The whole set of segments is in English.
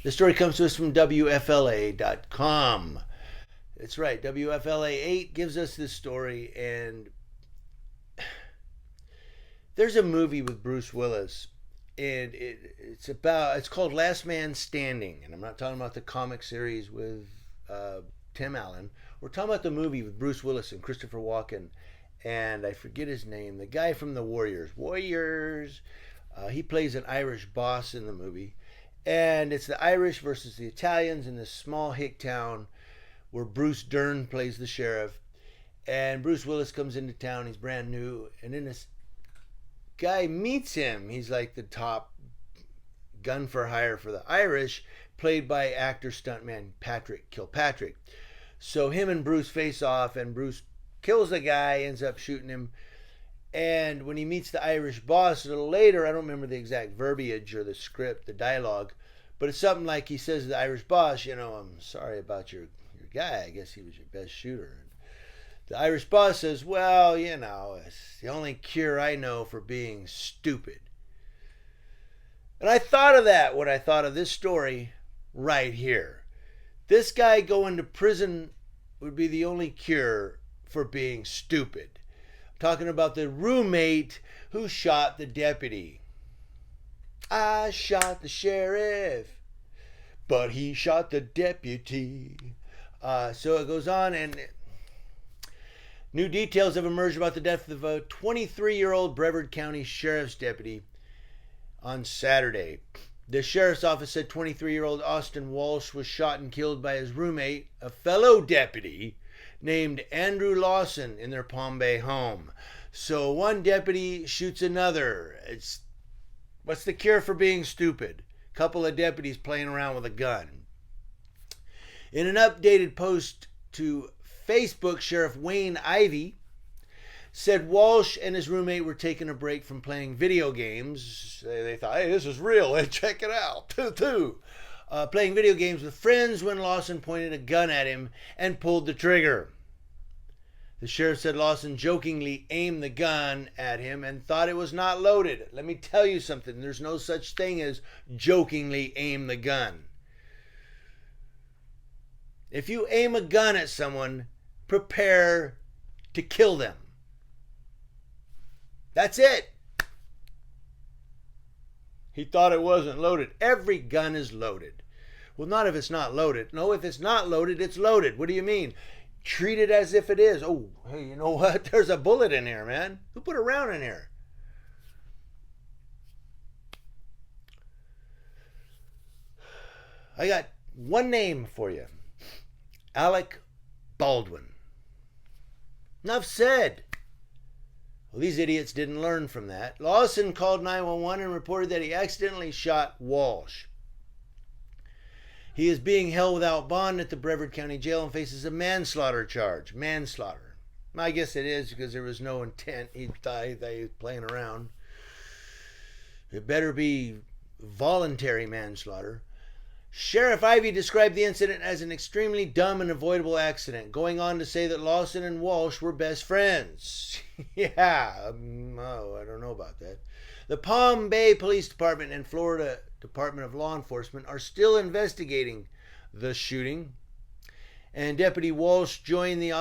The story comes to us from WFLA.com. That's right, WFLA 8 gives us this story, and there's a movie with Bruce Willis, and it's called Last Man Standing, and I'm not talking about the comic series with Tim Allen. We're talking about the movie with Bruce Willis and Christopher Walken, and I forget his name, the guy from the Warriors. He plays an Irish boss in the movie, and it's the Irish versus the Italians in this small hick town where Bruce Dern plays the sheriff. And Bruce Willis comes into town. He's brand new, and then this guy meets him. He's like the top gun for hire for the Irish, played by actor stuntman Patrick Kilpatrick. So him and Bruce face off, and Bruce kills the guy, ends up shooting him. And when he meets the Irish boss a little later, I don't remember the exact verbiage or the script, the dialogue, but it's something like he says to the Irish boss, I'm sorry about your guy. I guess he was your best shooter. And the Irish boss says, well, it's the only cure I know for being stupid. And I thought of that when I thought of this story right here. This guy going to prison would be the only cure for being stupid. I'm talking about the roommate who shot the deputy. I shot the sheriff, but he shot the deputy. So it goes on, and new details have emerged about the death of a 23-year-old Brevard County Sheriff's deputy on Saturday. The sheriff's office said 23-year-old Austin Walsh was shot and killed by his roommate, a fellow deputy named Andrew Lawson, in their Palm Bay home. So one deputy shoots another. What's the cure for being stupid? A couple of deputies playing around with a gun. In an updated post to Facebook, Sheriff Wayne Ivey said Walsh and his roommate were taking a break from playing video games. They thought, hey, this is real. Hey, check it out. Playing video games with friends when Lawson pointed a gun at him and pulled the trigger. The sheriff said Lawson jokingly aimed the gun at him and thought it was not loaded. Let me tell you something. There's no such thing as jokingly aim the gun. If you aim a gun at someone, prepare to kill them. That's it. He thought it wasn't loaded. Every gun is loaded. Well, not if it's not loaded. No, if it's not loaded, it's loaded. What do you mean? Treat it as if it is. Oh, hey, you know what? There's a bullet in here, man. Who put a round in here? I got one name for you. Alec Baldwin. Enough said. Well, these idiots didn't learn from that. Lawson called 911 and reported that he accidentally shot Walsh. He is being held without bond at the Brevard County Jail and faces a manslaughter charge. Manslaughter. I guess it is because there was no intent. He thought he was playing around. It better be voluntary manslaughter. Sheriff Ivey described the incident as an extremely dumb and avoidable accident, going on to say that Lawson and Walsh were best friends. Yeah, I don't know about that. The Palm Bay Police Department and Florida Department of Law Enforcement are still investigating the shooting. And Deputy Walsh joined the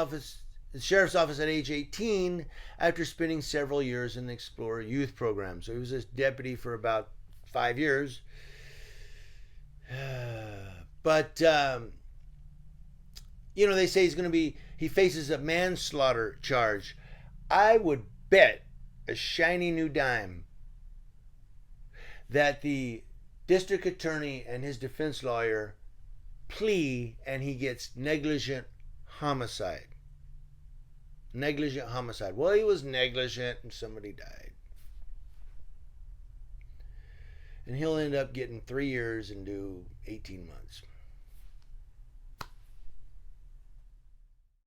sheriff's office at age 18 after spending several years in the Explorer Youth Program. So he was this deputy for about 5 years. But they say he faces a manslaughter charge. I would bet a shiny new dime that the district attorney and his defense lawyer plea and he gets negligent homicide. Negligent homicide. Well, he was negligent and somebody died. And he'll end up getting 3 years and do 18 months.